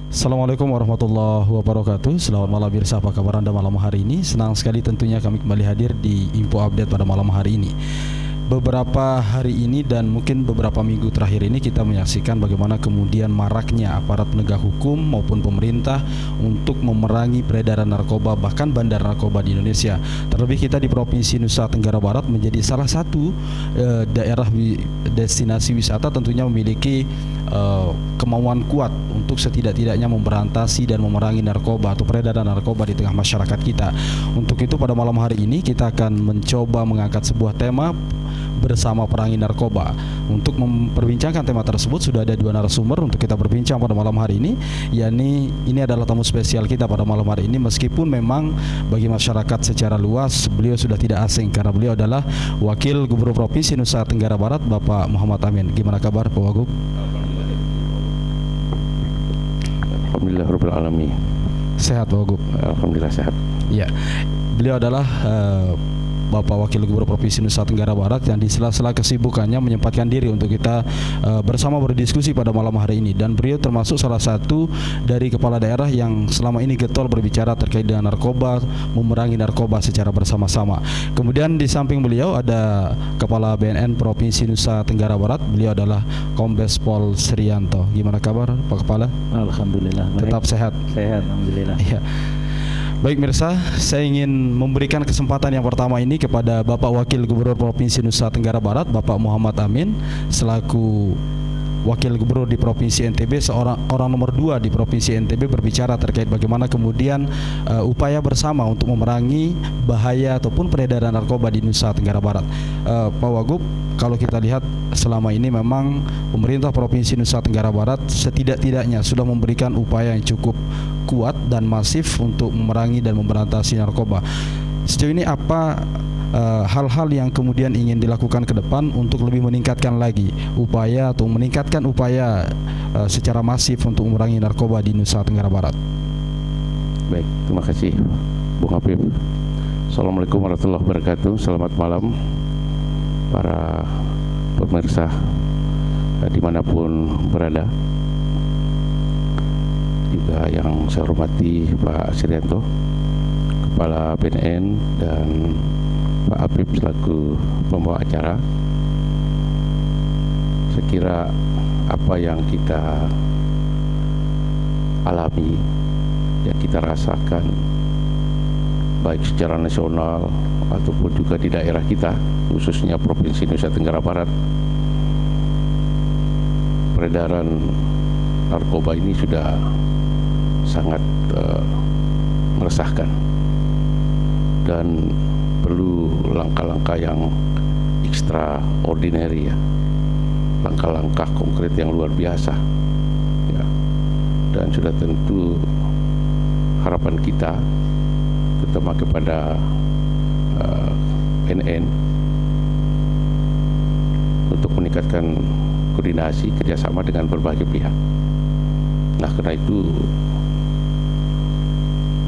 Assalamualaikum warahmatullahi wabarakatuh. Selamat malam pemirsa, apa kabar Anda malam hari ini? Senang sekali tentunya kami kembali hadir di Info Update pada malam hari ini. Beberapa hari ini dan mungkin beberapa minggu terakhir ini kita menyaksikan bagaimana kemudian maraknya aparat penegak hukum maupun pemerintah untuk memerangi peredaran narkoba, bahkan bandar narkoba di Indonesia. Terlebih kita di Provinsi Nusa Tenggara Barat menjadi salah satu daerah destinasi wisata tentunya memiliki kemauan kuat untuk setidak-tidaknya memberantasi dan memerangi narkoba atau peredaran narkoba di tengah masyarakat kita. Untuk itu pada malam hari ini kita akan mencoba mengangkat sebuah tema bersama perangi narkoba. Untuk memperbincangkan tema tersebut sudah ada dua narasumber untuk kita berbincang pada malam hari ini, yakni ini adalah tamu spesial kita pada malam hari ini, meskipun memang bagi masyarakat secara luas beliau sudah tidak asing karena beliau adalah Wakil Gubernur Provinsi Nusa Tenggara Barat, Bapak Muhammad Amin. Gimana kabar Pak Wagub? Alhamdulillah Rabbil Alamin. Sehat Pak Wagub? Alhamdulillah sehat. Ya, beliau adalah Bapak Wakil Gubernur Provinsi Nusa Tenggara Barat yang di sela-sela kesibukannya menyempatkan diri untuk kita bersama berdiskusi pada malam hari ini, dan beliau termasuk salah satu dari kepala daerah yang selama ini getol berbicara terkait dengan narkoba, memerangi narkoba secara bersama-sama. Kemudian di samping beliau ada Kepala BNN Provinsi Nusa Tenggara Barat, beliau adalah Kombes Pol Srianto. Gimana kabar Pak Kepala? Alhamdulillah. Tetap sehat? Sehat, alhamdulillah. Ya. Baik mirsa, saya ingin memberikan kesempatan yang pertama ini kepada Bapak Wakil Gubernur Provinsi Nusa Tenggara Barat, Bapak Muhammad Amin, selaku Wakil Gubernur di Provinsi NTB, orang nomor 2 di Provinsi NTB, berbicara terkait bagaimana kemudian upaya bersama untuk memerangi bahaya ataupun peredaran narkoba di Nusa Tenggara Barat. Pak Wagub, kalau kita lihat selama ini memang pemerintah Provinsi Nusa Tenggara Barat setidak-tidaknya sudah memberikan upaya yang cukup kuat dan masif untuk memerangi dan memberantasi narkoba. Sejauh ini apa hal-hal yang kemudian ingin dilakukan ke depan untuk lebih meningkatkan lagi upaya atau meningkatkan upaya secara masif untuk memerangi narkoba di Nusa Tenggara Barat? Baik, terima kasih Bung Habib. Assalamualaikum warahmatullahi wabarakatuh. Selamat malam para pemirsa dimanapun berada. Juga yang saya hormati Pak Srianto, Kepala BNN, dan Pak Habib selaku pembawa acara. Saya kira apa yang kita alami, yang kita rasakan, baik secara nasional ataupun juga di daerah kita, khususnya Provinsi Nusa Tenggara Barat, peredaran narkoba ini sudah sangat meresahkan dan perlu langkah-langkah yang extraordinary, ya, langkah-langkah konkret yang luar biasa, ya. Dan sudah tentu harapan kita terutama kepada BNN untuk meningkatkan koordinasi kerjasama dengan berbagai pihak. Nah, karena itu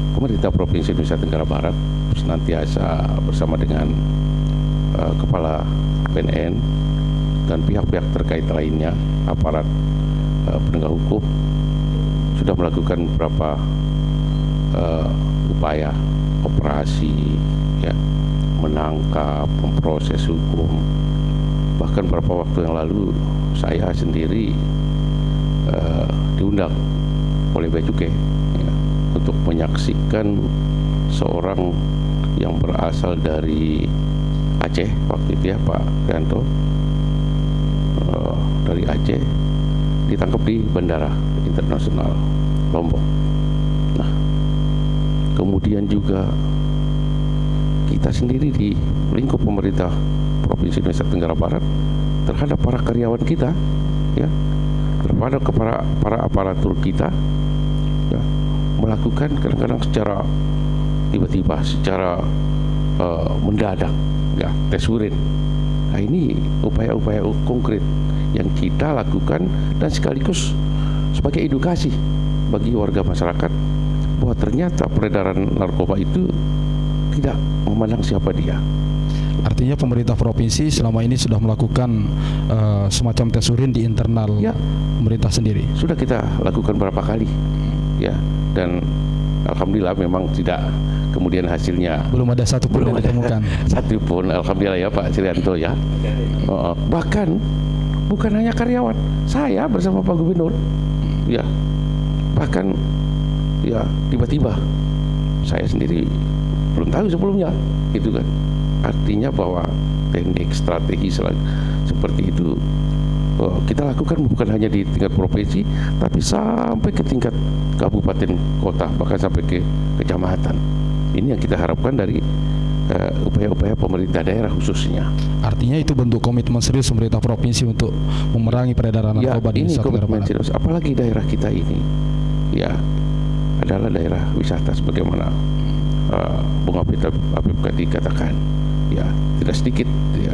pemerintah Provinsi Nusa Tenggara Barat senantiasa bersama dengan Kepala BNN dan pihak-pihak terkait lainnya, aparat penegak hukum, sudah melakukan beberapa upaya operasi, ya, menangkap, memproses hukum. Bahkan beberapa waktu yang lalu saya sendiri diundang oleh Bea Cukai, ya, untuk menyaksikan seorang yang berasal dari Aceh waktu itu, ya, Pak Srianto, dari Aceh, ditangkap di Bandara Internasional Lombok. Nah, kemudian juga kita sendiri di lingkup pemerintah Provinsi Nusa Tenggara Barat terhadap para karyawan kita, ya, terhadap para aparatur kita, ya, melakukan kadang-kadang secara tiba-tiba, secara mendadak, ya, tes urin. Nah, ini upaya-upaya konkret yang kita lakukan dan sekaligus sebagai edukasi bagi warga masyarakat bahwa ternyata peredaran narkoba itu tidak memandang siapa dia. Artinya pemerintah provinsi selama ini sudah melakukan semacam tes urin di internal, ya, pemerintah sendiri. Sudah kita lakukan berapa kali. ya. Dan alhamdulillah memang tidak kemudian hasilnya Belum ada satu pun yang ditemukan. satu pun, alhamdulillah ya Pak Srianto ya. Bahkan bukan hanya karyawan, saya bersama Pak Gubernur ya, bahkan ya tiba-tiba saya sendiri belum tahu sebelumnya gitu kan. Artinya bahwa teknik strategi seperti itu kita lakukan bukan hanya di tingkat provinsi, tapi sampai ke tingkat kabupaten kota, bahkan sampai ke kecamatan. Ini yang kita harapkan dari upaya-upaya pemerintah daerah khususnya. Artinya itu bentuk komitmen serius pemerintah provinsi untuk memerangi peredaran narkoba di ini Nusa Tenggara komitmen Barat. serius. Apalagi daerah kita ini ya adalah daerah wisata sebagaimana Bung Apip tadi katakan. Ya, tidak sedikit ya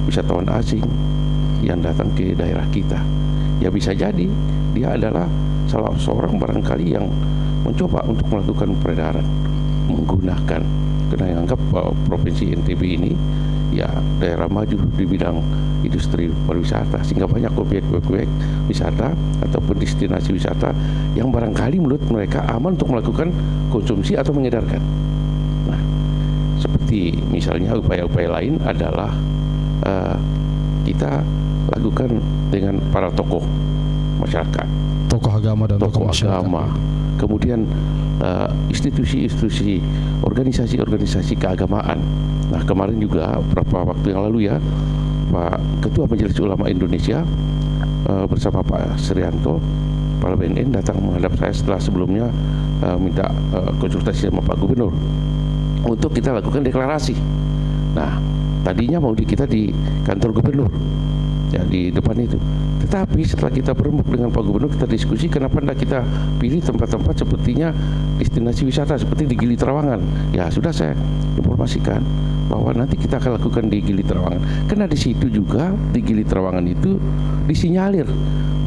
wisatawan asing yang datang ke daerah kita. Ya bisa jadi dia adalah salah seorang barangkali yang mencoba untuk melakukan peredaran menggunakan, karena yang anggap provinsi NTB ini ya daerah maju di bidang industri pariwisata, sehingga banyak objek-objek wisata ataupun destinasi wisata yang barangkali menurut mereka aman untuk melakukan konsumsi atau mengedarkan. Nah, seperti misalnya upaya-upaya lain adalah kita lakukan dengan para tokoh masyarakat, Tokoh agama dan tokoh tokoh masyarakat. agama, kemudian institusi-institusi, organisasi-organisasi keagamaan. Nah, kemarin juga beberapa waktu yang lalu ya, Pak Ketua Majelis Ulama Indonesia bersama Pak Srianto, Kepala BNN, datang menghadap saya setelah sebelumnya minta konsultasi sama Pak Gubernur untuk kita lakukan deklarasi. Nah, tadinya mau kita di kantor gubernur, ya di depan itu. Tetapi setelah kita berembuk dengan Pak Gubernur, kita diskusi kenapa tidak kita pilih tempat-tempat sepertinya destinasi wisata seperti di Gili Trawangan. Ya sudah, saya informasikan bahwa nanti kita akan lakukan di Gili Trawangan. Karena di situ juga, di Gili Trawangan itu disinyalir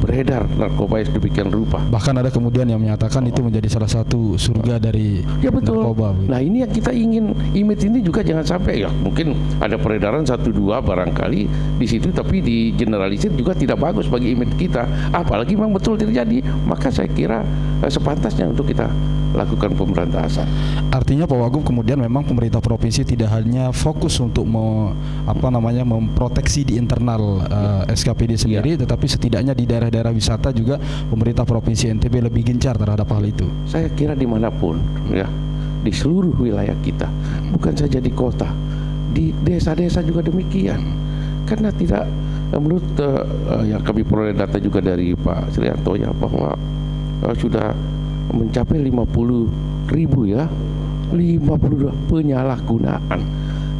beredar narkoba yang sedemikian rupa. Bahkan ada kemudian yang menyatakan itu menjadi salah satu surga dari Ya betul. narkoba. Nah, ini yang kita ingin, image ini juga jangan sampai ya mungkin ada peredaran 1-2 barangkali di situ, tapi di generalisir juga tidak bagus bagi image kita. Apalagi memang betul terjadi, maka saya kira sepantasnya untuk kita lakukan pemberantasan. Artinya Pak Wagub, kemudian memang pemerintah provinsi tidak hanya fokus untuk memproteksi di internal SKPD sendiri, tetapi setidaknya di daerah-daerah wisata juga pemerintah provinsi NTB lebih gencar terhadap hal itu. Saya kira dimanapun ya, di seluruh wilayah kita, bukan saja di kota, di desa-desa juga demikian. Karena tidak, menurut yang kami peroleh data juga dari Pak Srianto ya, bahwa sudah mencapai 50.000 ya, 52 penyalahgunaan,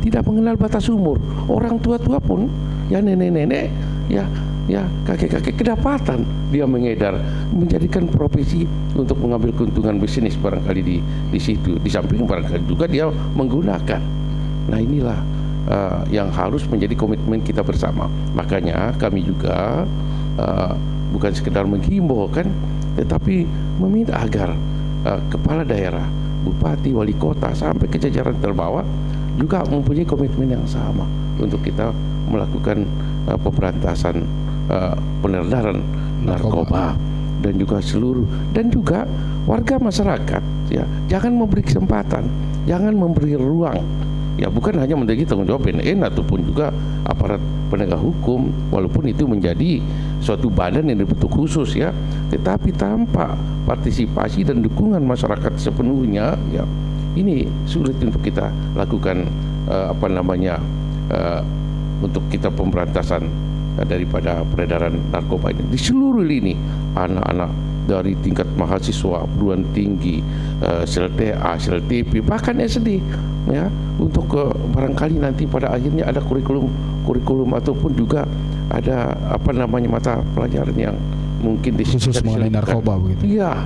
tidak mengenal batas umur. Orang tua-tua pun, ya nenek-nenek, ya kakek-kakek, kedapatan dia mengedar, menjadikan profesi untuk mengambil keuntungan bisnis barangkali di situ. Di samping barangkali juga dia menggunakan. Nah, inilah yang harus menjadi komitmen kita bersama. Makanya kami juga bukan sekedar menghimbau kan, tetapi meminta agar kepala daerah, bupati, wali kota sampai ke jajaran terbawah juga mempunyai komitmen yang sama untuk kita melakukan pemberantasan peredaran narkoba dan juga seluruh, dan juga warga masyarakat ya, jangan memberi kesempatan, jangan memberi ruang. Ya, bukan hanya menjadi tanggung jawab BNN ataupun juga aparat penegak hukum, walaupun itu menjadi suatu badan yang dibentuk khusus ya, tetapi tanpa partisipasi dan dukungan masyarakat sepenuhnya ya, ini sulit untuk kita lakukan untuk kita pemberantasan daripada peredaran narkoba ini di seluruh lini, anak-anak dari tingkat mahasiswa, perguruan tinggi, SLTA, SLTP, bahkan SD ya, untuk barangkali nanti pada akhirnya ada kurikulum ataupun juga ada mata pelajaran yang mungkin khusus mengenai narkoba begitu. Iya,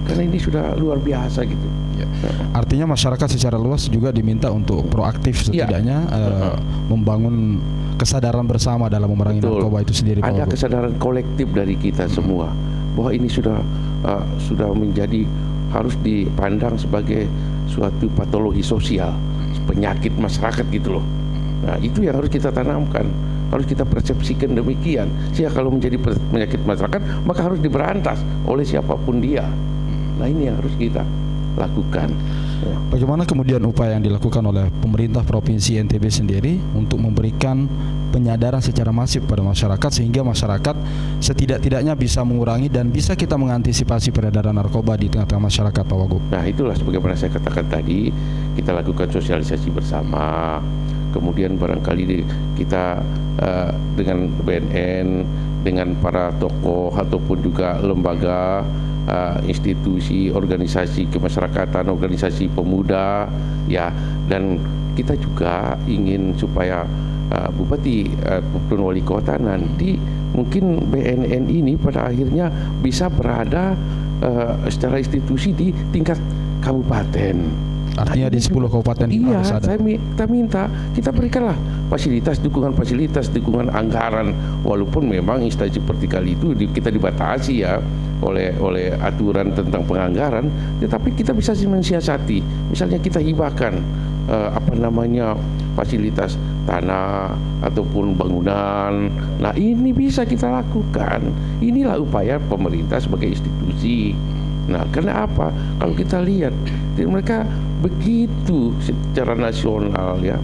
karena ini sudah luar biasa gitu. Ya. Artinya masyarakat secara luas juga diminta untuk proaktif setidaknya membangun kesadaran bersama dalam memerangi narkoba itu sendiri. Ada kesadaran kolektif dari kita semua bahwa ini sudah menjadi, harus dipandang sebagai suatu patologi sosial, penyakit masyarakat gitu loh. Nah, itu yang harus kita tanamkan, harus kita persepsikan demikian. Sehingga kalau menjadi penyakit masyarakat, maka harus diberantas oleh siapapun dia. Nah ini yang harus kita lakukan. Ya. Bagaimana kemudian upaya yang dilakukan oleh pemerintah Provinsi NTB sendiri untuk memberikan penyadaran secara masif pada masyarakat sehingga masyarakat setidak-tidaknya bisa mengurangi dan bisa kita mengantisipasi peredaran narkoba di tengah-tengah masyarakat, Pak Wagub? Nah itulah sebagaimana saya katakan tadi, kita lakukan sosialisasi bersama, kemudian barangkali kita dengan BNN, dengan para tokoh ataupun juga lembaga, institusi, organisasi kemasyarakatan, organisasi pemuda, ya, dan kita juga ingin supaya Bupati maupun Wali Kota nanti mungkin BNN ini pada akhirnya bisa berada secara institusi di tingkat kabupaten. Artinya di 10 kabupaten iya, harus ada. kita minta, kita berikanlah fasilitas, dukungan anggaran, walaupun memang instansi vertikal itu kita dibatasi ya oleh aturan tentang penganggaran, tetapi kita bisa mensiasati. Misalnya kita hibahkan fasilitas tanah ataupun bangunan. Nah ini bisa kita lakukan. Inilah upaya pemerintah sebagai institusi. Nah karena apa? Kalau kita lihat mereka begitu secara nasional ya,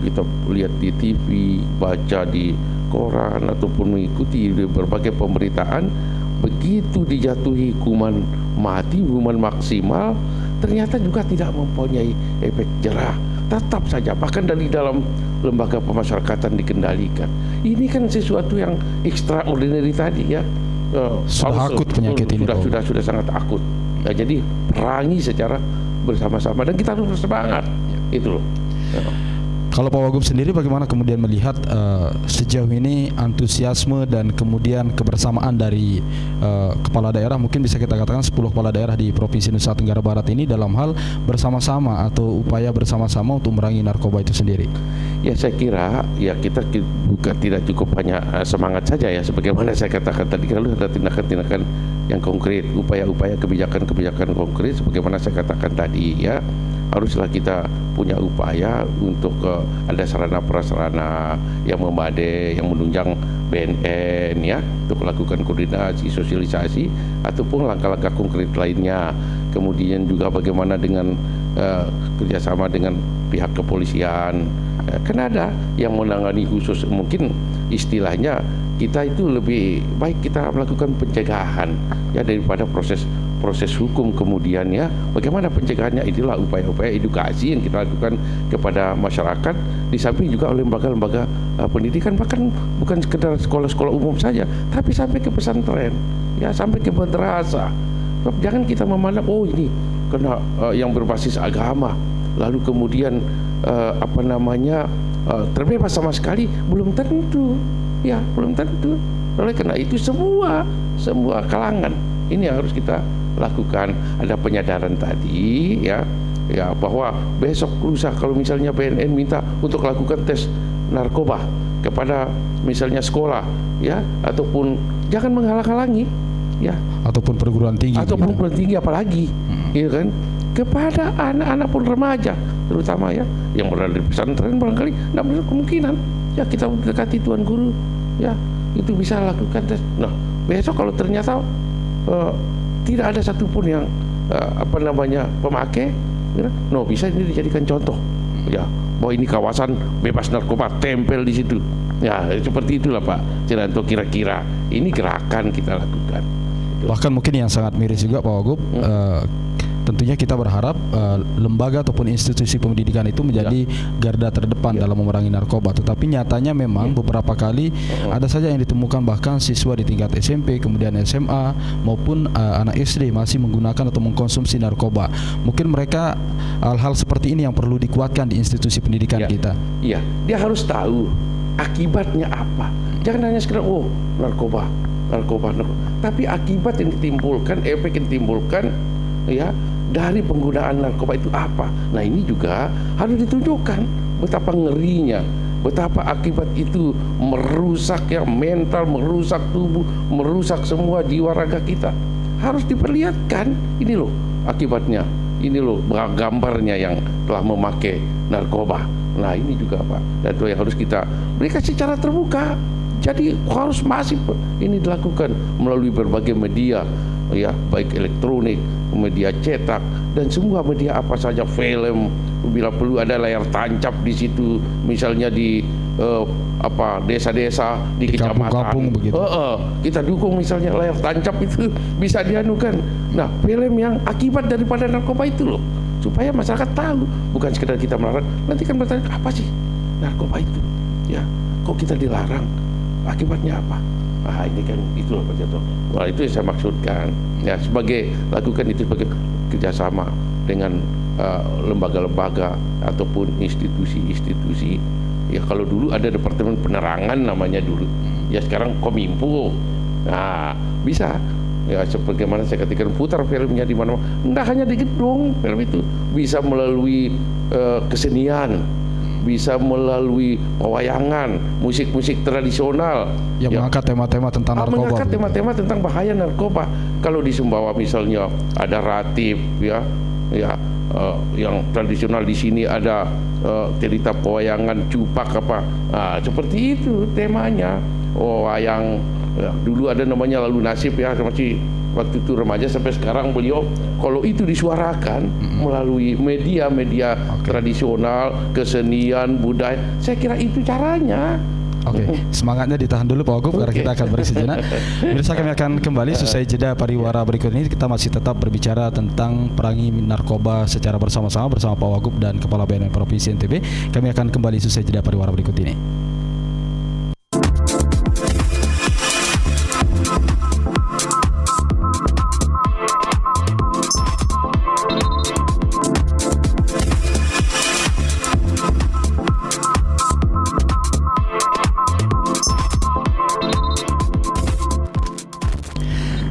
kita lihat di TV, baca di koran ataupun mengikuti di berbagai pemberitaan, begitu dijatuhi hukuman mati, hukuman maksimal, ternyata juga tidak mempunyai efek jerah. Tetap saja bahkan dari dalam lembaga pemasyarakatan dikendalikan. Ini kan sesuatu yang extraordinary tadi ya. Sudah akut penyakit ini. Sudah sangat akut. Nah, jadi perangi secara bersama-sama dan kita harus bersemangat. Itu loh. Kalau Pak Wagub sendiri bagaimana kemudian melihat sejauh ini antusiasme dan kemudian kebersamaan dari kepala daerah, mungkin bisa kita katakan 10 kepala daerah di Provinsi Nusa Tenggara Barat ini dalam hal bersama-sama atau upaya bersama-sama untuk memerangi narkoba itu sendiri? Ya saya kira ya kita bukan tidak cukup hanya semangat saja ya, sebagaimana saya katakan tadi, kalau ada tindakan-tindakan yang konkret, upaya-upaya kebijakan-kebijakan konkret sebagaimana saya katakan tadi ya, haruslah kita punya upaya untuk ada sarana prasarana yang memadai, yang menunjang BNN ya, untuk melakukan koordinasi, sosialisasi ataupun langkah-langkah konkret lainnya. Kemudian juga bagaimana dengan kerjasama dengan pihak kepolisian, kan ada yang menangani khusus, mungkin istilahnya kita itu lebih baik kita melakukan pencegahan ya daripada proses hukum kemudian ya. Bagaimana pencegahannya? Itulah upaya-upaya edukasi yang kita lakukan kepada masyarakat, di samping juga oleh lembaga-lembaga pendidikan, bahkan bukan sekedar sekolah-sekolah umum saja, tapi sampai ke pesantren ya, sampai ke madrasah. Jangan kita memandang oh ini kena yang berbasis agama, lalu kemudian terbebas sama sekali, belum tentu ya, belum tentu. Oleh karena itu semua kalangan ini harus kita lakukan. Ada penyadaran tadi ya bahwa besok lusa kalau misalnya BNN minta untuk lakukan tes narkoba kepada misalnya sekolah ya, ataupun jangan menghalang-halangi ya, ataupun perguruan tinggi apalagi gitu kan, kepada anak-anak pun remaja terutama ya yang berada di pesantren, barangkali tidak menutup kemungkinan ya kita mendekati tuan guru ya, itu bisa lakukan tes. Nah besok kalau ternyata tidak ada satupun yang pemakai, no, bisa ini dijadikan contoh ya, bahwa ini kawasan bebas narkoba, tempel di situ ya, seperti itulah Pak Ciranto, kira-kira ini gerakan kita lakukan. Bahkan mungkin yang sangat miris juga Pak Wagub, tentunya kita berharap lembaga ataupun institusi pendidikan itu menjadi garda terdepan dalam memerangi narkoba. Tetapi nyatanya memang beberapa kali ada saja yang ditemukan bahkan siswa di tingkat SMP, kemudian SMA maupun anak SD masih menggunakan atau mengkonsumsi narkoba. Mungkin mereka hal-hal seperti ini yang perlu dikuatkan di institusi pendidikan kita. Iya, dia harus tahu akibatnya apa. Jangan hanya sekedar narkoba, tapi akibat yang ditimbulkan, efek yang ditimbulkan ya dari penggunaan narkoba itu apa. Nah ini juga harus ditunjukkan betapa ngerinya, betapa akibat itu merusak ya mental, merusak tubuh, merusak semua jiwa raga kita. Harus diperlihatkan, ini loh akibatnya, ini loh gambarnya yang telah memakai narkoba. Nah ini juga Pak, dan itu yang harus kita berikan secara terbuka. Jadi harus masif ini dilakukan melalui berbagai media ya, baik elektronik media cetak, dan semua media apa saja, film, bila perlu ada layar tancap di situ, misalnya di desa-desa, di kecamatan. kampung-kampung begitu. Kita dukung misalnya layar tancap itu bisa dianukan. Nah, film yang akibat daripada narkoba itu loh, supaya masyarakat tahu, bukan sekedar kita melarang. Nanti kan bertanya, apa sih narkoba itu? Ya, kok kita dilarang? Akibatnya apa? Ini kan itulah Pak Jatuh. Wah, itu yang saya maksudkan. Ya, lakukan itu sebagai kerjasama dengan lembaga-lembaga ataupun institusi-institusi. Ya, kalau dulu ada Departemen Penerangan namanya dulu. Ya, sekarang Kominfo. Nah, bisa. Ya, sebagaimana saya katakan, putar filmnya di mana-mana. Tidak hanya di gedung, film itu bisa melalui kesenian, bisa melalui pewayangan, musik-musik tradisional yang mengangkat tema-tema tentang narkoba. Mengangkat tema-tema tentang bahaya narkoba. Kalau di Sumbawa misalnya ada Ratib, yang tradisional, di sini ada cerita pewayangan Cupak apa. Seperti itu temanya. Wayang dulu ada namanya Lalu Nasib, masih waktu itu remaja sampai sekarang beliau, kalau itu disuarakan melalui media-media tradisional, kesenian, budaya, saya kira itu caranya. Oke, semangatnya ditahan dulu Pak Wagub, karena kita akan break sejenak. Pemirsa, kami akan kembali seusai jeda pariwara berikut ini. Kita masih tetap berbicara tentang perangi narkoba secara bersama-sama bersama Pak Wagub dan Kepala BNN Provinsi NTB. Kami akan kembali seusai jeda pariwara berikut ini.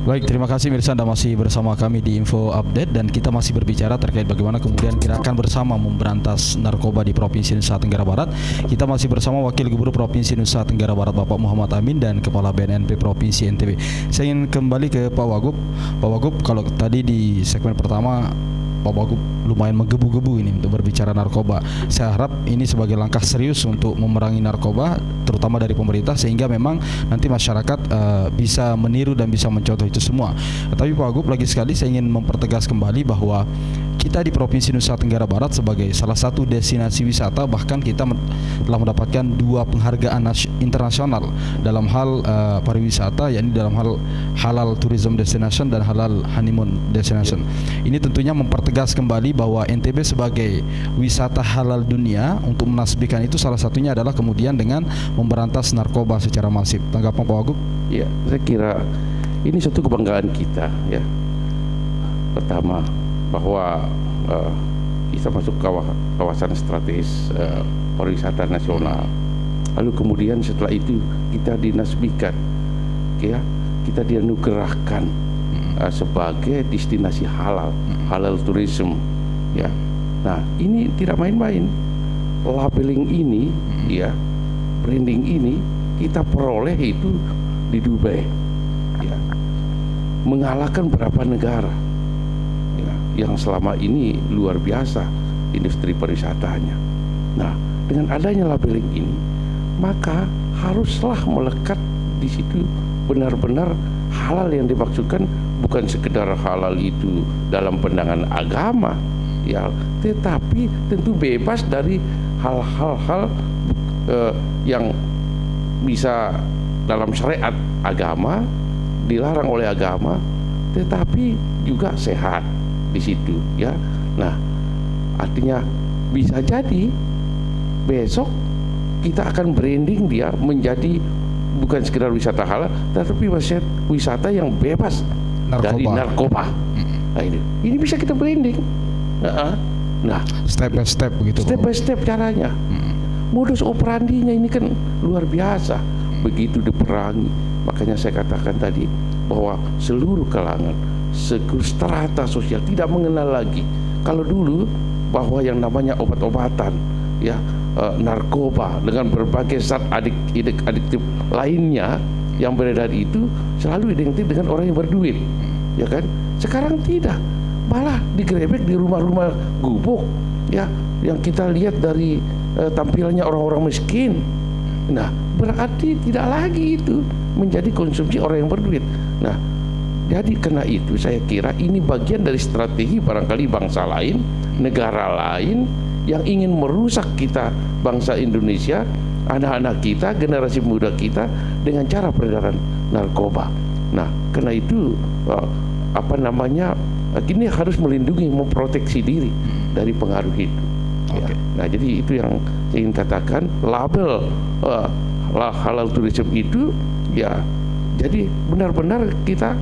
Baik, terima kasih Mirsa, Anda masih bersama kami di Info Update, dan kita masih berbicara terkait bagaimana kemudian gerakan bersama memberantas narkoba di Provinsi Nusa Tenggara Barat. Kita masih bersama Wakil Gubernur Provinsi Nusa Tenggara Barat Bapak Muhammad Amin dan Kepala BNNP Provinsi NTB. Saya ingin kembali ke Pak Wagub. Pak Wagub, kalau tadi di segmen pertama Pak Wagub lumayan menggebu-gebu ini untuk berbicara narkoba. Saya harap ini sebagai langkah serius untuk memerangi narkoba, terutama dari pemerintah, sehingga memang nanti masyarakat bisa meniru dan bisa mencontoh itu semua. Tapi Pak Wagub, lagi sekali saya ingin mempertegas kembali bahwa kita di Provinsi Nusa Tenggara Barat sebagai salah satu destinasi wisata, bahkan kita telah mendapatkan 2 penghargaan internasional dalam hal pariwisata, yakni dalam hal Halal Tourism Destination dan Halal Honeymoon Destination. Ini tentunya mempertegas kembali bahwa NTB sebagai wisata halal dunia, untuk menasbihkan itu salah satunya adalah kemudian dengan memberantas narkoba secara masif. Tanggapan Pak Wagub? Ya, saya kira ini suatu kebanggaan kita, ya. Pertama, bahwa kita masuk kawasan strategis pariwisata nasional. Lalu kemudian setelah itu kita dinasbihkan, ya, kita dianugerahkan sebagai destinasi halal, halal tourism, ya. Nah, ini tidak main-main. Labeling ini, ya, branding ini kita peroleh itu di Dubai, ya, mengalahkan beberapa negara, ya, yang selama ini luar biasa industri pariwisatanya. Nah, dengan adanya labeling ini, maka haruslah melekat di situ benar-benar halal yang dimaksudkan, bukan sekedar halal itu dalam pandangan agama, ya, tetapi tentu bebas dari hal-hal yang bisa dalam syariat agama dilarang oleh agama, tetapi juga sehat di situ, ya. Nah, artinya bisa jadi besok kita akan branding dia menjadi bukan sekedar wisata halal, tetapi wisata yang bebas dari narkoba. Nah, ini bisa kita branding. Nah, step by step begitu. Step by step caranya. Modus operandinya ini kan luar biasa. Begitu diperangi. Makanya saya katakan tadi bahwa seluruh kalangan, seluruh strata sosial tidak mengenal lagi. Kalau dulu bahwa yang namanya obat-obatan, ya, narkoba dengan berbagai zat adiktif lainnya yang beredar itu selalu identik dengan orang yang berduit, ya kan? Sekarang tidak, malah digerebek di rumah-rumah gubuk, ya, yang kita lihat dari tampilannya orang-orang miskin. Nah, berarti tidak lagi itu menjadi konsumsi orang yang berduit. Nah, Jadi karena itu saya kira ini bagian dari strategi barangkali bangsa lain, negara lain yang ingin merusak kita bangsa Indonesia, anak-anak kita, generasi muda kita dengan cara peredaran narkoba. Nah, karena itu ini harus melindungi, memproteksi diri dari pengaruh itu. Ya. Nah, jadi itu yang saya ingin katakan, label halal tourism itu ya, jadi benar-benar kita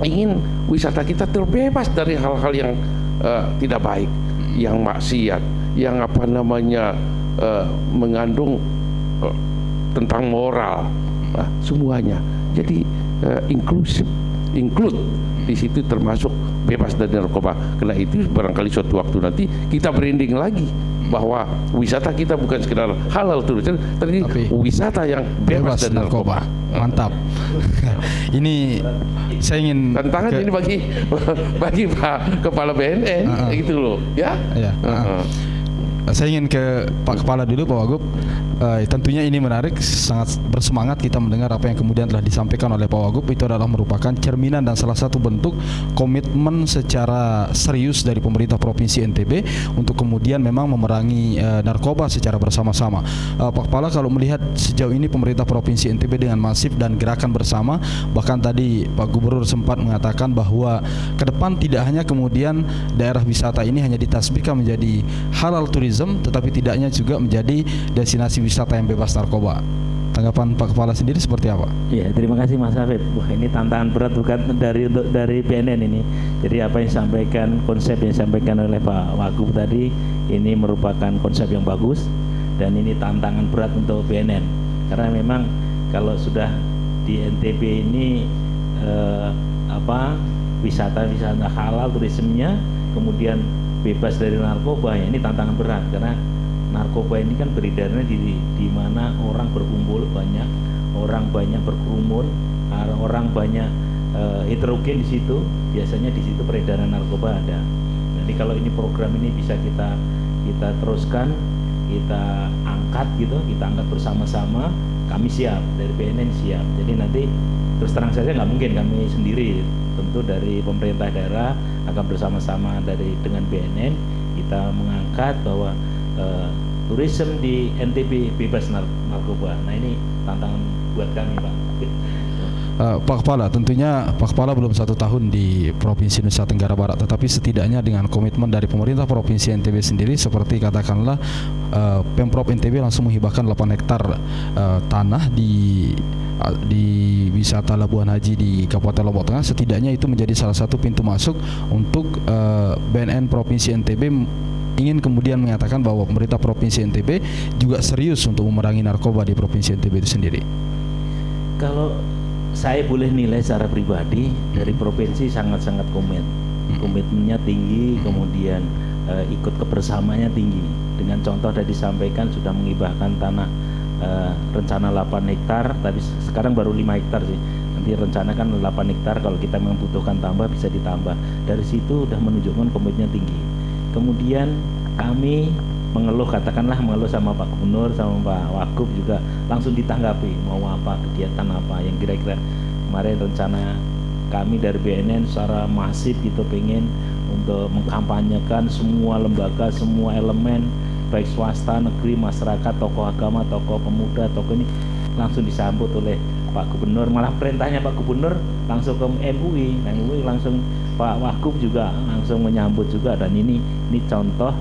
ingin wisata kita terbebas dari hal-hal yang tidak baik, yang maksiat, yang mengandung tentang moral, semuanya. Jadi include di situ termasuk bebas dari narkoba. Karena itu barangkali suatu waktu nanti kita branding lagi bahwa wisata kita bukan sekedar halal tourism, tapi wisata yang bebas dari narkoba. Mantap. Ini saya ingin tantangan ini bagi Pak Kepala BNN gitu loh, ya. Saya ingin ke Pak Kepala dulu, Pak Wagub. Tentunya ini menarik, sangat bersemangat kita mendengar apa yang kemudian telah disampaikan oleh Pak Wagub. Itu adalah merupakan cerminan dan salah satu bentuk komitmen secara serius dari pemerintah Provinsi NTB untuk kemudian memang memerangi narkoba secara bersama-sama. Pak Kepala, kalau melihat sejauh ini pemerintah Provinsi NTB dengan masif dan gerakan bersama, bahkan tadi Pak Gubernur sempat mengatakan bahwa ke depan tidak hanya kemudian daerah wisata ini hanya ditasbihkan menjadi halal tourism, tetapi tidaknya juga menjadi destinasi wisata yang bebas narkoba. Tanggapan Pak Kepala sendiri seperti apa? Ya, terima kasih Mas Hafid. Wah, ini tantangan berat bukan dari BNN ini. Jadi apa yang disampaikan, konsep yang disampaikan oleh Pak Wagub tadi, ini merupakan konsep yang bagus dan ini tantangan berat untuk BNN. Karena memang kalau sudah di NTB ini wisata halal turismenya, kemudian bebas dari narkoba, ya ini tantangan berat karena narkoba ini kan beredarnya di mana orang berkumpul banyak, orang banyak berkerumun, orang banyak heterogen di situ. Biasanya di situ peredaran narkoba ada. Jadi kalau ini program ini bisa kita teruskan, kita angkat gitu, kita angkat bersama-sama. Kami siap, dari BNN siap. Jadi nanti terus terang saja nggak mungkin kami sendiri. Tentu dari pemerintah daerah akan bersama-sama dengan BNN kita mengangkat bahwa tourism di NTB bebas narkoba. Nah, ini tantangan buat kami, Pak. Pak Kepala, tentunya Pak Kepala belum 1 tahun di Provinsi Nusa Tenggara Barat, tetapi setidaknya dengan komitmen dari pemerintah Provinsi NTB sendiri, seperti katakanlah Pemprov NTB langsung menghibahkan 8 hektar tanah di wisata Labuan Haji di Kabupaten Lombok Tengah. Setidaknya itu menjadi salah satu pintu masuk untuk BNN Provinsi NTB ingin kemudian menyatakan bahwa pemerintah Provinsi NTB juga serius untuk memerangi narkoba di Provinsi NTB itu sendiri. Kalau saya boleh nilai secara pribadi, dari provinsi sangat-sangat komitmennya tinggi, kemudian ikut kebersamaannya tinggi. Dengan contoh tadi disampaikan sudah menghibahkan tanah rencana 8 hektar, tapi sekarang baru 5 hektar sih. Nanti rencana kan 8 hektar, kalau kita membutuhkan tambah bisa ditambah. Dari situ sudah menunjukkan komitmennya tinggi. Kemudian kami mengeluh sama Pak Gubernur, sama Pak Wagub juga langsung ditanggapi mau apa, kegiatan apa yang kira-kira kemarin rencana kami dari BNN secara masif gitu pengen untuk mengkampanyekan semua lembaga, semua elemen baik swasta, negeri, masyarakat, tokoh agama, tokoh pemuda, tokoh ini langsung disambut oleh Pak Gubernur. Malah perintahnya Pak Gubernur langsung ke MUI, MUI langsung Pak Wagub juga langsung menyambut juga. Dan ini contoh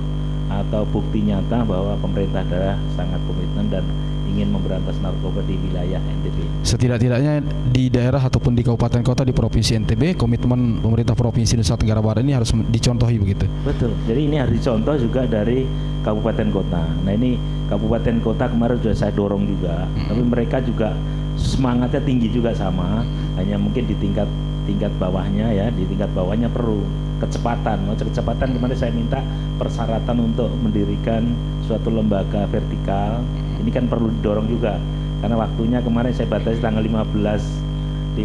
atau bukti nyata bahwa pemerintah daerah sangat komitmen dan ingin memberantas narkoba di wilayah NTB. Setidak-tidaknya di daerah ataupun di kabupaten kota di Provinsi NTB, komitmen pemerintah Provinsi Nusa Tenggara Barat ini harus dicontohi begitu. Betul. Jadi ini harus dicontoh juga dari kabupaten kota. Nah, ini kabupaten kota kemarin sudah saya dorong juga, tapi mereka juga semangatnya tinggi juga sama. Hanya mungkin di tingkat bawahnya ya, di tingkat bawahnya perlu kecepatan. Kecepatan kemarin saya minta persyaratan untuk mendirikan suatu lembaga vertikal. Ini kan perlu didorong juga karena waktunya kemarin saya batasi tanggal 15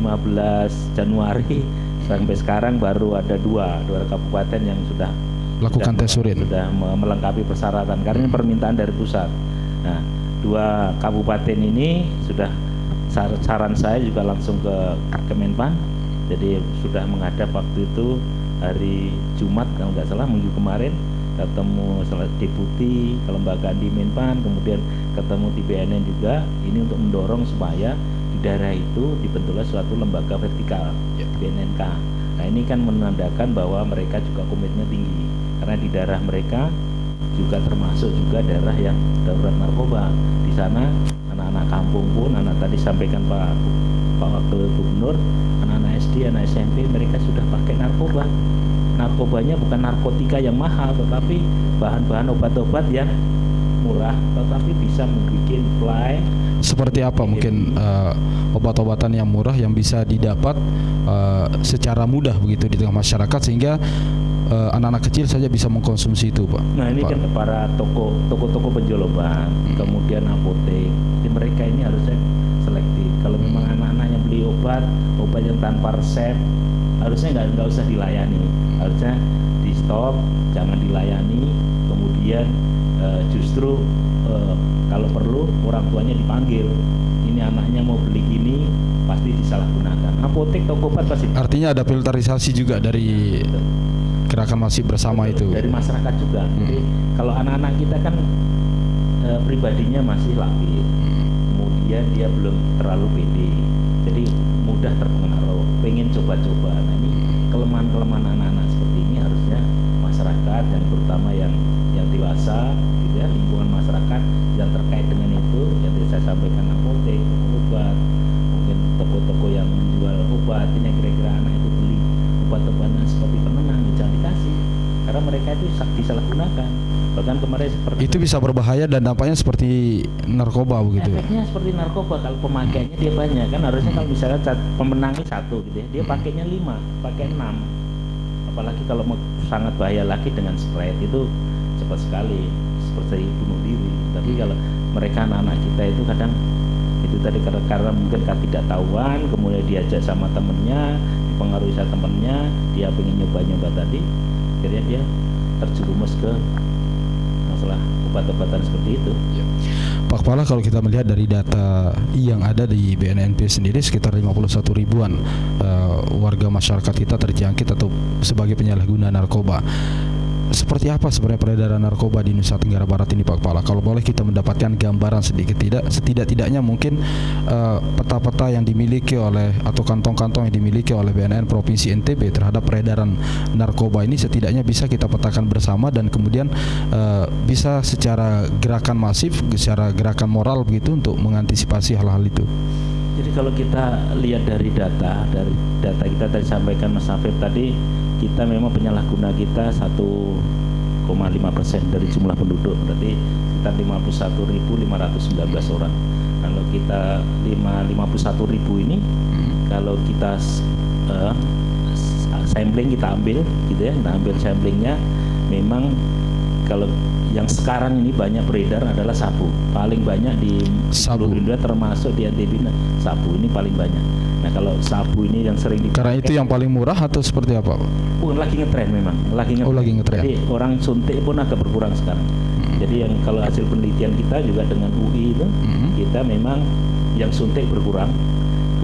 Januari sampai sekarang baru ada dua kabupaten yang sudah lakukan tes urin, sudah melengkapi persyaratan karena ini permintaan dari pusat. Nah, 2 kabupaten ini sudah, saran saya juga langsung ke Kemenpan Jadi sudah menghadap waktu itu hari Jumat kalau nggak salah minggu kemarin, ketemu deputi kelembagaan di Menpan, kemudian ketemu di BNN juga. Ini untuk mendorong supaya di daerah itu dibentuklah suatu lembaga vertikal, BNNK. Nah ini kan menandakan bahwa mereka juga komitmennya tinggi, karena di daerah mereka juga termasuk juga daerah yang darurat narkoba. Di sana anak-anak kampung pun, anak tadi sampaikan Pak Wakil Gubernur, anak-anak SD, anak SMP mereka sudah pakai narkoba. Narkobanya bukan narkotika yang mahal, tetapi bahan-bahan obat-obat yang murah, tetapi bisa membuat fly. Seperti apa mungkin obat-obatan yang murah yang bisa didapat secara mudah begitu di tengah masyarakat sehingga anak-anak kecil saja bisa mengkonsumsi itu, Pak? Nah ini kan para toko-toko penjual obat, kemudian apotek, jadi mereka ini harusnya selektif. Kalau memang anak-anak yang beli obat yang tanpa resep, harusnya nggak usah dilayani, harusnya di stop, jangan dilayani. Kemudian justru kalau perlu orang tuanya dipanggil, ini anaknya mau beli gini, pasti disalahgunakan. Apotek, toko obat pasti. Artinya ada filterisasi juga dari gerakan masih bersama itu. Dari masyarakat juga. Jadi kalau anak-anak kita kan pribadinya masih labil, kemudian dia belum terlalu pede, jadi mudah terpengaruh, pengen coba-coba. Nah ini kelemahan-kelemahan anak-anak seperti ini harusnya masyarakat dan terutama yang dewasa, gitu ya, lingkungan masyarakat yang terkait dengan itu, yang saya sampaikan apotek, toko obat, mungkin toko-toko yang menjual obat, ini kira-kira anak itu beli obat-obatan seperti penenang jangan dikasih, karena mereka itu disalahgunakan. Bahkan kemarin seperti itu bisa berbahaya dan dampaknya seperti narkoba begitu. Efeknya seperti narkoba kalau pemakainya dia banyak kan, harusnya kalau misalnya pemenangnya 1 gitu ya, dia pakainya 5, pakai 6. Apalagi kalau sangat bahaya lagi dengan spread itu cepat sekali seperti bunuh diri. Tapi kalau mereka anak-anak kita itu kadang itu tadi karena mungkin ketidaktahuan, kemudian diajak sama temennya, dipengaruhi sama temennya, dia pengen nyoba-nyoba tadi, akhirnya dia terjerumus ke masalah obat-obatan seperti itu. Pak Kepala, kalau kita melihat dari data yang ada di BNNP sendiri, sekitar 51 ribuan warga masyarakat kita terjangkit atau sebagai penyalahguna narkoba. Seperti apa sebenarnya peredaran narkoba di Nusa Tenggara Barat ini, Pak Kepala? Kalau boleh kita mendapatkan gambaran sedikit, setidak-tidaknya mungkin peta-peta yang dimiliki oleh atau kantong-kantong yang dimiliki oleh BNN Provinsi NTB terhadap peredaran narkoba ini setidaknya bisa kita petakan bersama dan kemudian bisa secara gerakan masif, secara gerakan moral begitu untuk mengantisipasi hal-hal itu. Jadi kalau kita lihat dari data kita tadi sampaikan Mas Hafid tadi, kita memang penyalahguna kita 1,5% dari jumlah penduduk, berarti sekitar 51.519 orang. Kalau kita 51.000 ini, kalau kita sampling kita ambil gitu ya, kita ambil samplingnya, memang kalau yang sekarang ini banyak beredar adalah sabu, paling banyak di seluruh Indonesia termasuk di NTB. Sabu ini paling banyak. Nah kalau sabu ini yang sering dipakai, karena itu yang paling murah atau seperti apa, Pak? Bukan, lagi ngetren memang, lagi ngetren. Jadi orang suntik pun agak berkurang sekarang. Jadi yang kalau hasil penelitian kita juga dengan UI itu, kita memang yang suntik berkurang.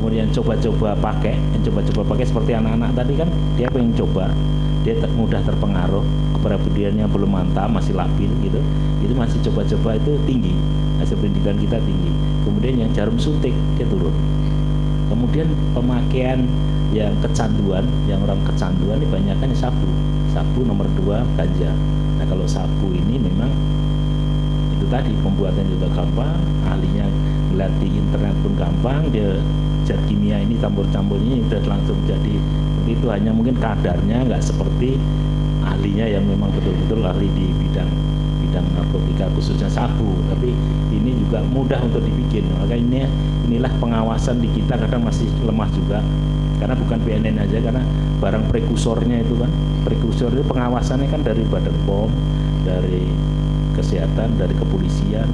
Kemudian coba-coba pakai seperti anak-anak tadi kan, dia pengen coba, dia mudah terpengaruh, kepribadiannya belum mantap, masih labil gitu, itu masih coba-coba itu tinggi, hasil pendidikan kita tinggi. Kemudian yang jarum suntik dia turun. Kemudian pemakaian yang kecanduan, yang orang kecanduan ini banyaknya sabu nomor 2 ganja. Nah kalau sabu ini memang itu tadi pembuatan juga gampang, ahlinya melihat di internet pun gampang, dia zat kimia ini campur-campurnya udah langsung jadi seperti itu, hanya mungkin kadarnya nggak seperti ahlinya yang memang betul-betul ahli di bidang narkotika khususnya sabu, tapi ini juga mudah untuk dibikin. Makanya inilah pengawasan di kita kadang masih lemah juga, karena bukan BNN aja, karena barang prekursornya itu kan, prekursor itu pengawasannya kan dari Badan POM, dari kesehatan, dari kepolisian.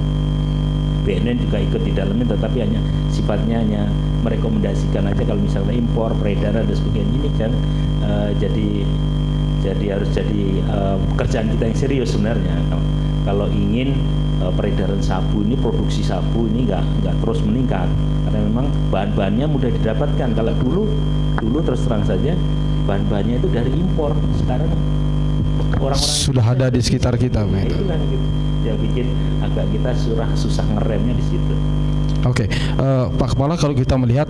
BNN juga ikut di dalamnya, tetapi hanya sifatnya hanya merekomendasikan aja kalau misalnya impor, peredaran dan sebagainya. Ini kan jadi harus jadi pekerjaan kita yang serius sebenarnya. Kalau ingin peredaran sabu ini, produksi sabu ini nggak terus meningkat, karena memang bahan-bahannya mudah didapatkan. Kalau dulu dulu terus terang saja bahan-bahannya itu dari impor. Sekarang orang-orang sudah ada di sekitar kita nah, begitu. itu kan gitu. Yang bikin agak kita susah ngeremnya di situ. Oke, Pak Kepala, kalau kita melihat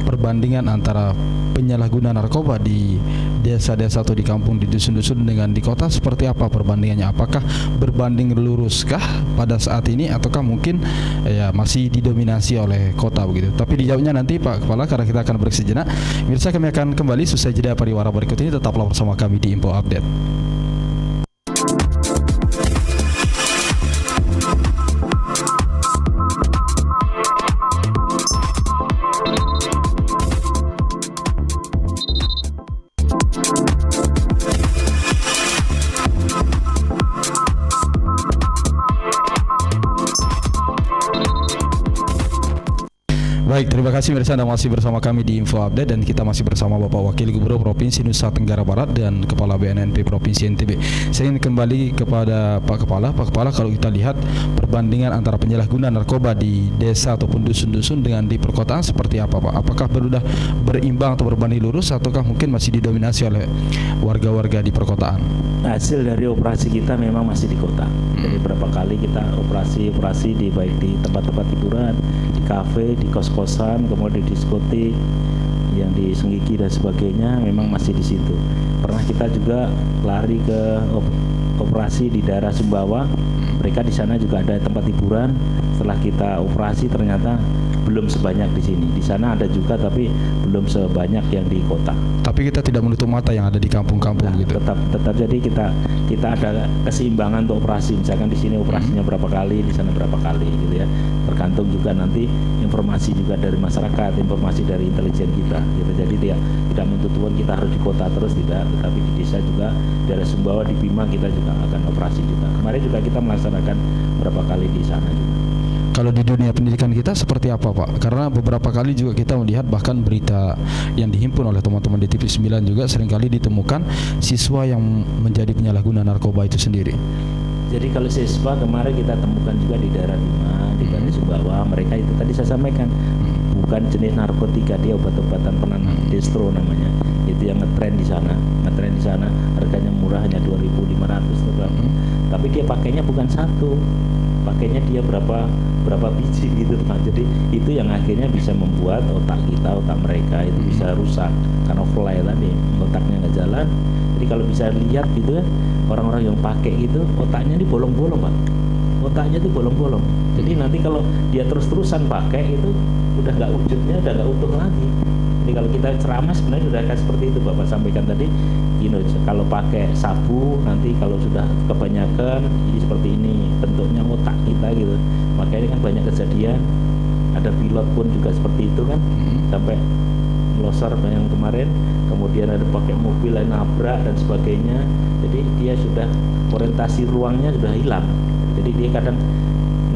perbandingan antara penyalahgunaan narkoba di desa-desa atau di kampung, di dusun-dusun dengan di kota, seperti apa perbandingannya? Apakah berbanding luruskah pada saat ini, ataukah mungkin ya masih didominasi oleh kota begitu? Tapi dijawabnya nanti Pak Kepala, karena kita akan break sejenak. Mirsa, kami akan kembali seusai jeda pariwara berikut ini. Tetaplah bersama kami di Info Update. Baik, terima kasih Mirsa, Anda masih bersama kami di Info Update dan kita masih bersama Bapak Wakil Gubernur Provinsi Nusa Tenggara Barat dan Kepala BNNP Provinsi NTB. Saya ingin kembali kepada Pak Kepala. Pak Kepala, kalau kita lihat perbandingan antara penyalahgunaan narkoba di desa ataupun dusun-dusun dengan di perkotaan seperti apa, Pak? Apakah sudah berimbang atau berbanding lurus, ataukah mungkin masih didominasi oleh warga-warga di perkotaan? Hasil dari operasi kita memang masih di kota. Jadi berapa kali kita operasi di baik di tempat-tempat hiburan, di kafe, di kos-kosan, kemudian di diskotik, yang di Senggigi dan sebagainya, memang masih di situ. Pernah kita juga lari ke operasi di daerah Sumbawa. Mereka di sana juga ada tempat hiburan. Setelah kita operasi ternyata belum sebanyak di sini. Di sana ada juga tapi belum sebanyak yang di kota. Tapi kita tidak menutup mata yang ada di kampung-kampung gitu. Tetap jadi kita ada keseimbangan untuk operasi. Misalkan di sini operasinya berapa kali, di sana berapa kali gitu ya. Tergantung juga nanti informasi juga dari masyarakat, informasi dari intelijen kita gitu. Jadi tidak menutup kita harus di kota terus, tidak, tetapi di desa juga, daerah Sumbawa, di Bima kita juga akan operasi juga. Kemarin juga kita melaksanakan berapa kali di sana juga. Kalau di dunia pendidikan kita seperti apa, Pak? Karena beberapa kali juga kita melihat bahkan berita yang dihimpun oleh teman-teman di TV9 juga seringkali ditemukan siswa yang menjadi penyalahguna narkoba itu sendiri. Jadi kalau siswa kemarin kita temukan juga di daerah Bima, di daerah Sumbawa, mereka itu tadi saya sampaikan bukan jenis narkotika, dia obat-obatan penenang, destro namanya. Itu yang ngetren di sana. Ngetren di sana harganya murah, hanya 2.500 tapi dia pakainya bukan satu. Pakainya dia berapa biji gitu, Pak. Jadi itu yang akhirnya bisa membuat otak mereka itu bisa rusak karena overlay tadi, otaknya nggak jalan. Jadi kalau bisa lihat gitu ya, orang-orang yang pakai itu otaknya ini bolong-bolong, Pak. Otaknya itu bolong-bolong. Jadi nanti kalau dia terus-terusan pakai itu udah nggak wujudnya, udah nggak utuh lagi. Jadi kalau kita ceramah sebenarnya sudah akan seperti itu, Bapak sampaikan tadi. Kalau pakai sabu nanti kalau sudah kebanyakan ini seperti ini bentuknya otak kita gitu. Makanya kan banyak kejadian, ada pilot pun juga seperti itu kan, sampai melosor yang kemarin, kemudian ada pakai mobil lain nabrak dan sebagainya. Jadi dia sudah orientasi ruangnya sudah hilang. Jadi dia kadang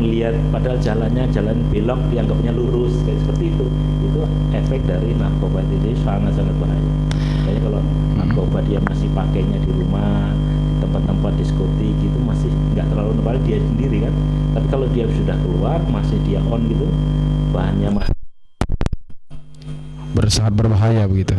melihat padahal jalan belok dianggapnya lurus kayak seperti itu. Itu efek dari narkoba itu sangat-sangat bahaya. Jadi kalau narkoba dia masih pakainya di rumah, di tempat-tempat diskotik gitu masih nggak terlalu nebal dia sendiri kan. Tapi kalau dia sudah keluar masih dia on gitu, bahannya masih sangat berbahaya begitu.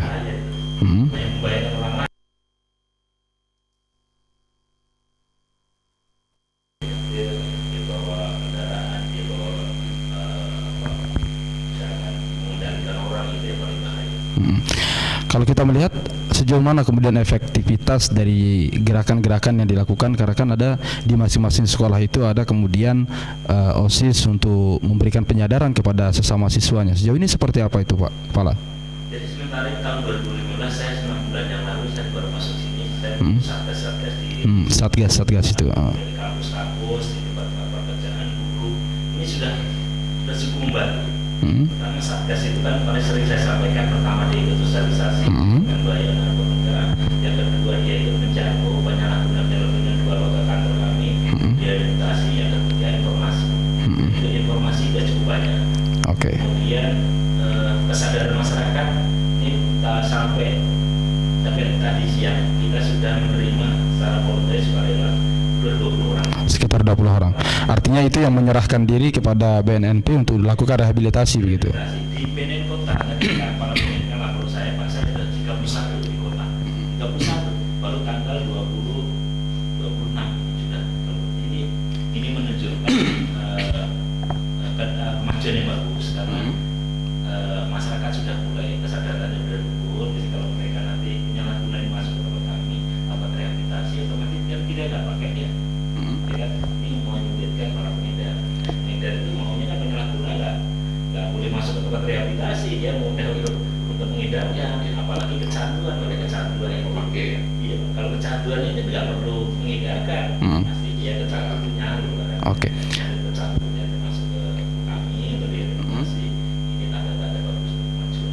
Kalau kita melihat sejauh mana kemudian efektivitas dari gerakan-gerakan yang dilakukan, karena kan ada di masing-masing sekolah itu ada kemudian OSIS untuk memberikan penyadaran kepada sesama siswanya. Sejauh ini seperti apa itu, Pak Kepala? Jadi sementara tahun 2015 saya 9 bulan yang lalu saya baru masuk sini, saya satgas di Satgas itu. Di kampus-kampus, di tempat-tempat kerjaan guru, ini sudah cukup membantu. Karena satgas itu kan paling sering saya sampaikan, pertama dia ikut sosialisasi dengan bahaya narkotika, yang kedua dia ikut menjangkau penyalahgunaan yang dua ke kantor kami, dia edukasi, yang ketiga informasi. Itu informasi sudah cukup banyak. Kemudian kesadaran masyarakat ini sampai tadi siang kita sudah menerima secara volunteer sekitar 20 orang. Sekitar 20 orang. Artinya itu yang menyerahkan diri kepada BNNP untuk dilakukan rehabilitasi begitu. Di BNN Kota, kepala BNN lapor saya, Pak, saya tanggal 26 ini sudah. Ini menunjukkan kemajuan yang bagus karena masyarakat sudah mulai kesadarannya sudah turun. Jadi kalau mereka nanti penyalahgunaan masuk ke tempat kami atau rehabilitasi, otomatis kan tidak pakai dia. Ya kan? Ini mau menyulitkan para pengedar. Pengedar itu maunya kan penyalahguna nggak boleh masuk ke tempat rehabilitasi, dia mau untuk mengedarnya, apalagi kecanduan. Kalau kecanduan yang memakai, iya. Kalau kecanduan ini tidak perlu mengedarkan, pasti dia kecanduan nyaru. Oke. Kecanduannya masuk ke kami atau rehabilitasi. Ini tanda-tanda bagus kemajuan.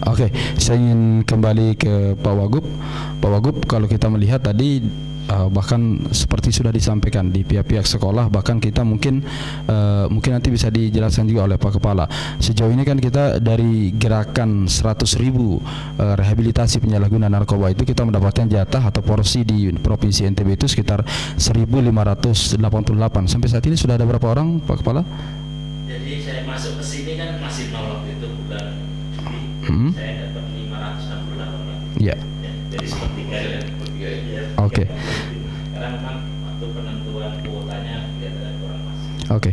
Oke, saya ingin kembali ke Pak Wagub. Pak Wagub, kalau kita melihat tadi bahkan seperti sudah disampaikan di pihak-pihak sekolah, bahkan kita mungkin nanti bisa dijelaskan juga oleh Pak Kepala. Sejauh ini kan kita dari gerakan 100.000 rehabilitasi penyalahguna narkoba itu kita mendapatkan jatah atau porsi di Provinsi NTB itu sekitar 1.588. Sampai saat ini sudah ada berapa orang, Pak Kepala? Jadi saya masuk ke sini kan masih nol itu bulan Juli. Saya dapat 568 orang. Iya. Jadi sepertiga ya. Oke. Karena memang waktu penentuan kuotanya kelihatan kurang masif. Oke.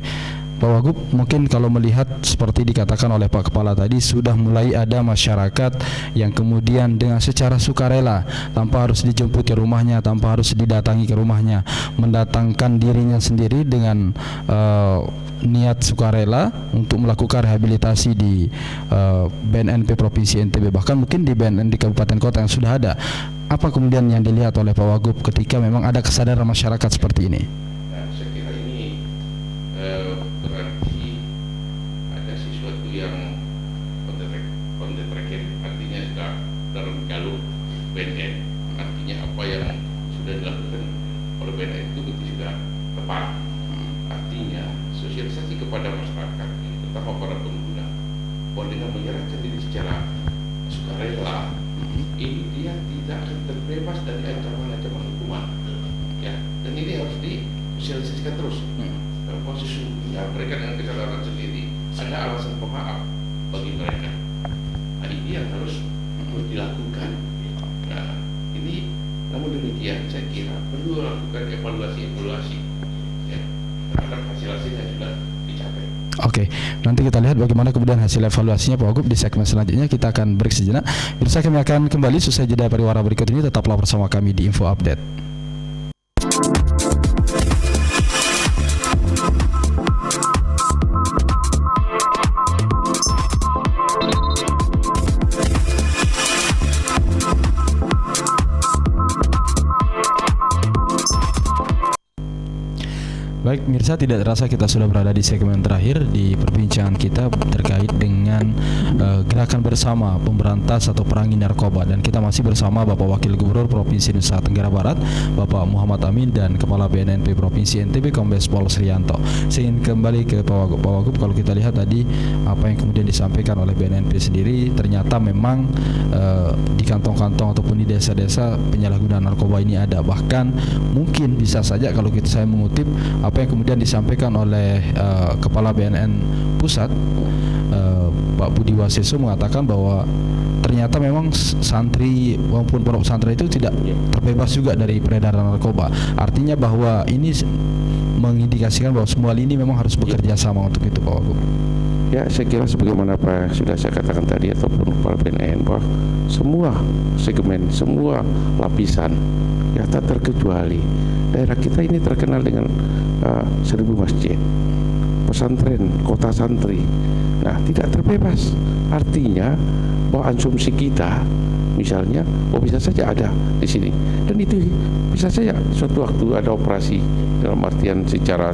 Pak Wagub, mungkin kalau melihat seperti dikatakan oleh Pak Kepala tadi, sudah mulai ada masyarakat yang kemudian dengan secara sukarela, tanpa harus dijemput ke rumahnya, tanpa harus didatangi ke rumahnya, mendatangkan dirinya sendiri dengan niat sukarela untuk melakukan rehabilitasi di BNNP Provinsi NTB, bahkan mungkin di BNN di kabupaten kota yang sudah ada. Apa kemudian yang dilihat oleh Pak Wagub ketika memang ada kesadaran masyarakat seperti ini? Nah, saya kira ini berarti ada sesuatu yang on the track, artinya sudah dalam jalur BNN, artinya apa yang sudah dilakukan oleh BNN itu sudah tepat. Artinya sosialisasi kepada masyarakat, terutama para pengguna, bahwa dengan menyerahkan diri secara sukarela, ini dia tidak akan terbebas dari ancaman-ancaman hukuman. Ya, dan ini harus disosialisasikan terus. Bahwa sesungguhnya mereka dengan kesadaran sendiri ada alasan pemaaf bagi mereka. Nah, ini yang harus dilakukan. Nah, ini namun demikian saya kira perlu lakukan evaluasi ya, terhadap hasil-hasil yang sudah dicapai. Oke, nanti kita lihat bagaimana kemudian hasil evaluasinya Pak Wagub di segmen selanjutnya. Kita akan break sejenak. Bisa kami akan kembali seusai jeda pariwara berikut ini. Tetaplah bersama kami di Info Update. Baik, mirsa, tidak terasa kita sudah berada di segmen terakhir di perbincangan kita terkait dengan gerakan bersama pemberantas atau perangi narkoba, dan kita masih bersama Bapak Wakil Gubernur Provinsi Nusa Tenggara Barat, Bapak Muhammad Amin, dan Kepala BNNP Provinsi NTB Kombes Pol Srianto. Saya ingin kembali ke Pak Wagub. Pak Wagub, kalau kita lihat tadi apa yang kemudian disampaikan oleh BNNP sendiri, ternyata memang di kantong-kantong ataupun di desa-desa penyalahgunaan narkoba ini ada. Bahkan mungkin bisa saja kalau saya mengutip apa yang kemudian disampaikan oleh Kepala BNN Pusat, Pak Budi Waseso, mengatakan bahwa ternyata memang santri maupun pondok pesantren itu tidak terbebas juga dari peredaran narkoba. Artinya bahwa ini mengindikasikan bahwa semua ini memang harus bekerja sama untuk itu, Pak Wagub. Ya, saya kira sebagaimana apa sudah saya katakan tadi ataupun Kepala BNN, bahwa semua segmen, semua lapisan, ya tak terkecuali daerah kita ini terkenal dengan 1000 masjid, pesantren, kota santri. Nah, tidak terbebas. Artinya bahwa asumsi kita misalnya, bisa saja ada di sini, dan itu bisa saja suatu waktu ada operasi, dalam artian secara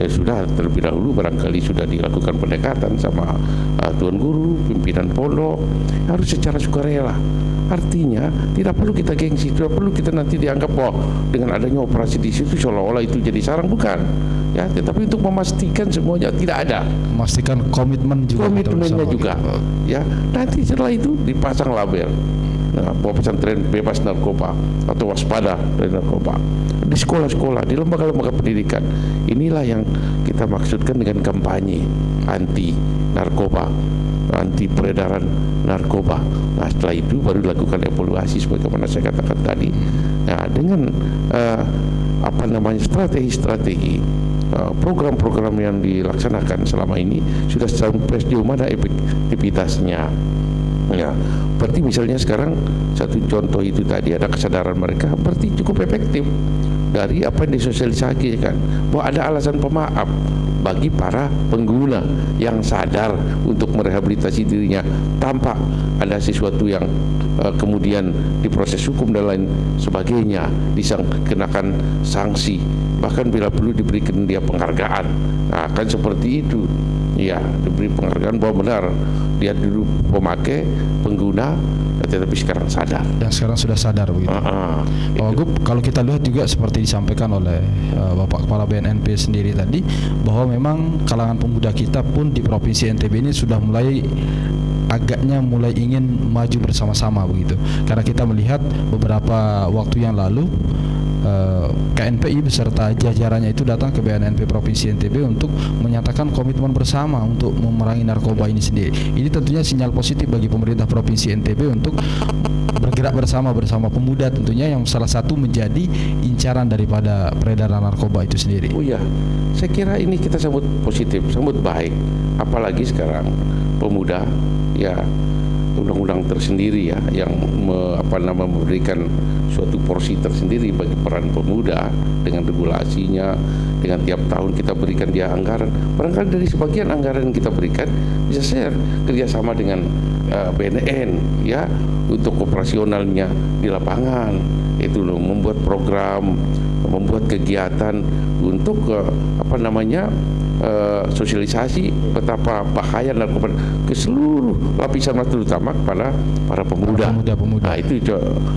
sudah terlebih dahulu barangkali sudah dilakukan pendekatan sama tuan guru, pimpinan pondok, harus secara sukarela. Artinya tidak perlu kita gengsi, tidak perlu kita nanti dianggap bahwa dengan adanya operasi di situ seolah-olah itu jadi sarang, bukan. Ya, tetapi untuk memastikan semuanya tidak ada. Memastikan komitmennya juga. Ya, nanti setelah itu dipasang label. Nah, bahwa pesantren bebas narkoba atau waspada dari narkoba di sekolah-sekolah, di lembaga-lembaga pendidikan. Inilah yang kita maksudkan dengan kampanye anti narkoba, anti peredaran narkoba. Nah, setelah itu baru dilakukan evaluasi sebagaimana saya katakan tadi. Nah, dengan strategi-strategi program-program yang dilaksanakan selama ini sudah sampai sejauh mana efektivitasnya. Ya, berarti misalnya sekarang satu contoh itu tadi ada kesadaran mereka, berarti cukup efektif dari apa yang disosialisasikan bahwa ada alasan pemaaf bagi para pengguna yang sadar untuk merehabilitasi dirinya tanpa ada sesuatu yang kemudian diproses hukum dan lain sebagainya, dikenakan sanksi, bahkan bila perlu diberikan dia penghargaan. Nah, kan seperti itu. Ya, diberi penghargaan bahwa benar dia dulu pemakai, pengguna, tetapi sekarang sadar. Yang sekarang sudah sadar begitu. Pak Wagub, kalau kita lihat juga seperti disampaikan oleh Bapak Kepala BNNP sendiri tadi, bahwa memang kalangan pemuda kita pun di Provinsi NTB ini sudah mulai ingin maju bersama-sama begitu. Karena kita melihat beberapa waktu yang lalu KNPI beserta jajarannya itu datang ke BNNP Provinsi NTB untuk menyatakan komitmen bersama untuk memerangi narkoba ini sendiri. Ini tentunya sinyal positif bagi pemerintah Provinsi NTB untuk bergerak bersama pemuda tentunya, yang salah satu menjadi incaran daripada peredaran narkoba itu sendiri. Oh ya, saya kira ini kita sambut positif, sambut baik. Apalagi sekarang pemuda ya undang-undang tersendiri ya yang memberikan suatu porsi tersendiri bagi peran pemuda dengan regulasinya, dengan tiap tahun kita berikan dia anggaran. Barangkali dari sebagian anggaran yang kita berikan bisa share kerjasama dengan BNN ya untuk operasionalnya di lapangan, itu loh, membuat program, membuat kegiatan untuk sosialisasi betapa bahaya narkoba ke seluruh lapisan, terutama kepada para pemuda. Nah,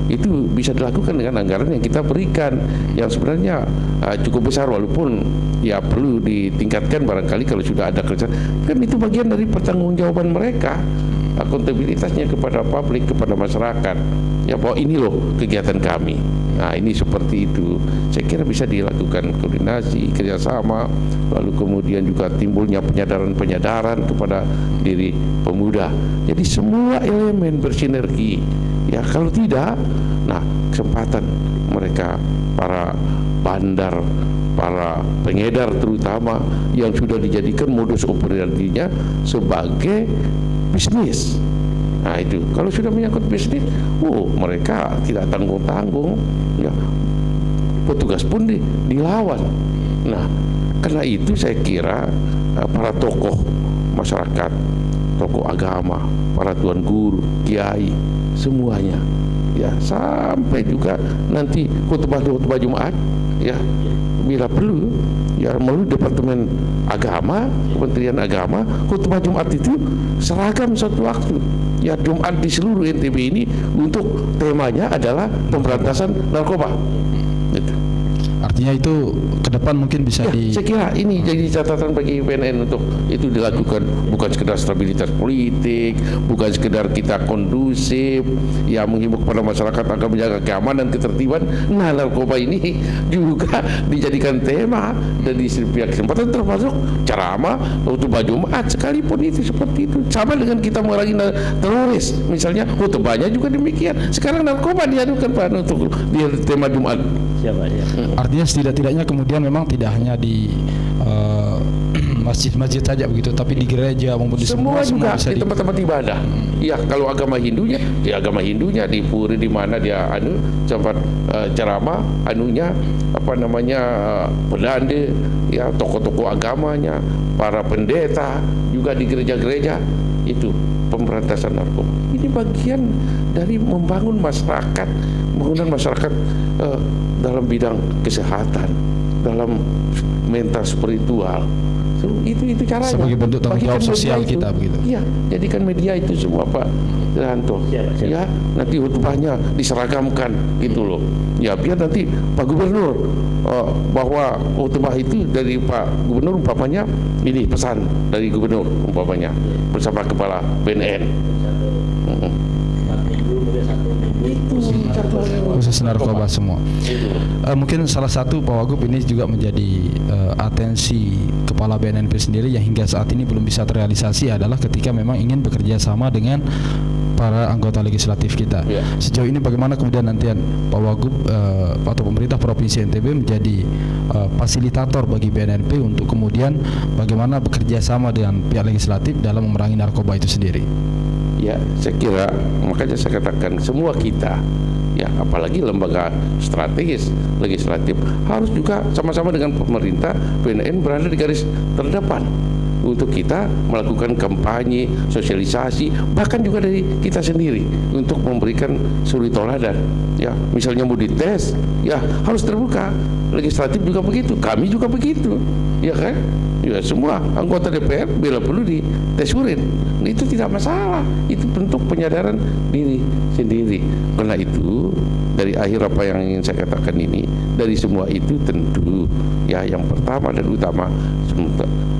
itu bisa dilakukan dengan anggaran yang kita berikan yang sebenarnya cukup besar, walaupun ya perlu ditingkatkan barangkali kalau sudah ada kerja. Kan itu bagian dari pertanggungjawaban mereka, akuntabilitasnya kepada publik, kepada masyarakat. Ya, bahwa ini loh kegiatan kami. Nah, ini seperti itu. Saya kira bisa dilakukan koordinasi, kerjasama, lalu kemudian juga timbulnya penyadaran kepada diri pemuda. Jadi semua elemen bersinergi. Ya, kalau tidak, nah kesempatan mereka, para bandar, para pengedar terutama yang sudah dijadikan modus operandinya sebagai bisnis. Nah, itu kalau sudah menyangkut bisnis, mereka tidak tanggung-tanggung, ya, petugas pun dilawan. Nah, karena itu saya kira para tokoh masyarakat, tokoh agama, para tuan guru, kiai, semuanya, ya, sampai juga nanti khutbah Jumat, ya, bila perlu, ya, melalui Departemen Agama, Kementerian Agama, khutbah Jumat itu seragam satu waktu. Ya, Jumat di seluruh NTB ini untuk temanya adalah pemberantasan narkoba. Gitu. Artinya itu ke depan mungkin bisa saya kira ini jadi catatan bagi BNN untuk itu dilakukan, bukan sekedar stabilitas politik, bukan sekedar kita kondusif, ya, menghimbau kepada masyarakat agar menjaga keamanan, ketertiban. Nah, narkoba ini juga dijadikan tema dan di setiap kesempatan, termasuk ceramah khutbah Jumat sekalipun itu seperti itu. Sama dengan kita memerangi teroris, misalnya khutbahnya juga demikian. Sekarang narkoba diadukan Pak untuk di tema Jumat. Artinya setidak-tidaknya kemudian memang tidak hanya di masjid-masjid saja begitu, tapi di gereja maupun di semua juga di tempat-tempat ibadah. Ya, kalau agama Hindunya, di agama Hindunya di puri di mana dia tempat ceramah pedande, ya, tokoh-tokoh agamanya, para pendeta juga di gereja-gereja itu pemberantasan narkoba. Ini bagian dari membangun masyarakat, dalam bidang kesehatan, dalam mental spiritual. Itu caranya. Sebagai bentuk tanggung jawab sosial kita begitu. Iya, jadikan media itu semua Pak Ranto. Ya, nanti khutbahnya diseragamkan gitu loh. Ya, biar nanti Pak Gubernur bahwa khutbah itu dari Pak Gubernur umpamanya ini pesan dari Gubernur umpamanya bersama Kepala BNN. Khusus narkoba semua. Mungkin salah satu Pak Wagub ini juga menjadi atensi Kepala BNNP sendiri yang hingga saat ini belum bisa terrealisasi adalah ketika memang ingin bekerja sama dengan para anggota legislatif kita. Ya. Sejauh ini bagaimana kemudian nanti Pak Wagub atau pemerintah Provinsi NTB menjadi fasilitator bagi BNNP untuk kemudian bagaimana bekerja sama dengan pihak legislatif dalam memerangi narkoba itu sendiri? Ya, saya kira makanya saya katakan semua kita, ya apalagi lembaga strategis legislatif harus juga sama-sama dengan pemerintah BNN berada di garis terdepan untuk kita melakukan kampanye, sosialisasi, bahkan juga dari kita sendiri untuk memberikan suri toladan. Ya, misalnya mau dites, ya harus terbuka. Legislatif juga begitu, kami juga begitu, ya kan? Ya semua anggota DPR bila perlu dites urin, itu tidak masalah. Itu bentuk penyadaran diri sendiri. Karena itu dari akhir apa yang ingin saya katakan ini, dari semua itu tentu ya yang pertama dan utama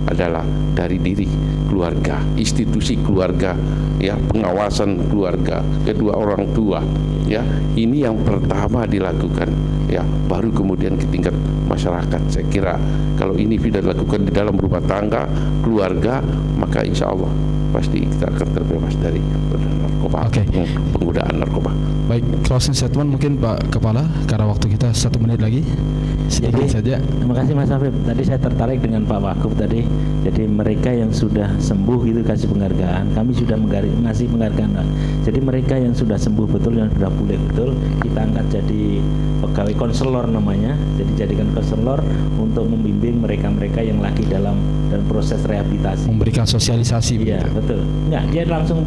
adalah dari diri keluarga, institusi keluarga, ya pengawasan keluarga, kedua orang tua, ya ini yang pertama dilakukan, ya baru kemudian ke tingkat masyarakat. Saya kira kalau ini tidak dilakukan di dalam rumah tangga, keluarga, maka insya Allah pasti kita akan terbebas dari narkoba, penggunaan narkoba. Baik, closing statement mungkin Pak Kepala, karena waktu kita 1 menit lagi. Sedikit saja. Terima kasih Mas Afif. Tadi saya tertarik dengan Pak Wagub tadi. Jadi mereka yang sudah sembuh itu kasih penghargaan. Kami sudah ngasih penghargaan. Jadi mereka yang sudah sembuh betul, yang sudah pulih betul, kita angkat jadi pegawai konselor namanya. Jadi jadikan konselor untuk membimbing mereka-mereka yang lagi dalam proses rehabilitasi. Memberikan sosialisasi. Iya, betul. Enggak, dia langsung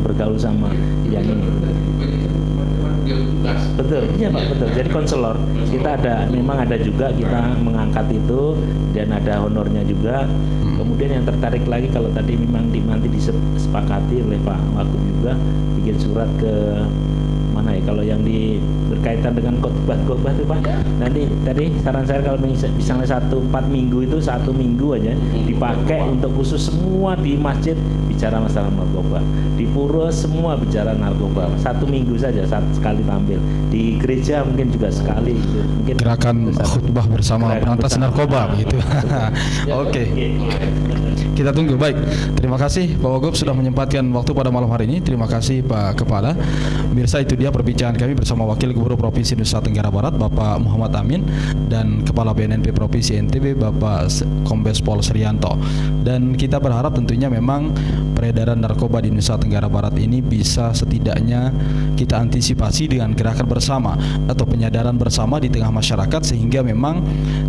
bergaul sama yang ini. Betul, iya Pak, betul. Jadi konselor kita memang ada juga kita mengangkat itu dan ada honornya juga. Kemudian yang tertarik lagi kalau tadi memang nanti disepakati oleh Pak Wagub juga bikin surat ke mana ya, kalau yang berkaitan dengan khotbah itu Pak. Nanti tadi saran saya kalau misalnya 4 minggu itu 1 minggu aja dipakai untuk khusus semua di masjid bicara masalah narkoba, di pura semua bicara narkoba, 1 minggu saja sekali tampil, di gereja mungkin juga sekali gitu. Mungkin gerakan khutbah bersama berantas narkoba gitu. Oke. Kita tunggu. Baik, terima kasih Pak Wagub sudah menyempatkan waktu pada malam hari ini. Terima kasih Pak Kepala. Mirsa, itu dia perbincangan kami bersama Wakil Gubernur Provinsi Nusa Tenggara Barat Bapak Muhammad Amin dan Kepala BNNP Provinsi NTB Bapak Kombes Pol Srianto. Dan kita berharap tentunya memang peredaran narkoba di Nusa Tenggara Barat ini bisa setidaknya kita antisipasi dengan gerakan bersama atau penyadaran bersama di tengah masyarakat, sehingga memang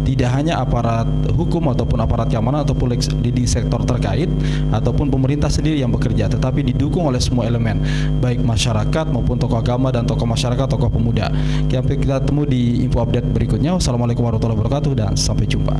tidak hanya aparat hukum ataupun aparat keamanan ataupun leading sektor terkait ataupun pemerintah sendiri yang bekerja, tetapi didukung oleh semua elemen, baik masyarakat maupun tokoh agama dan tokoh masyarakat, tokoh pemuda. Kita temu di info update berikutnya. Wassalamualaikum warahmatullahi wabarakatuh dan sampai jumpa.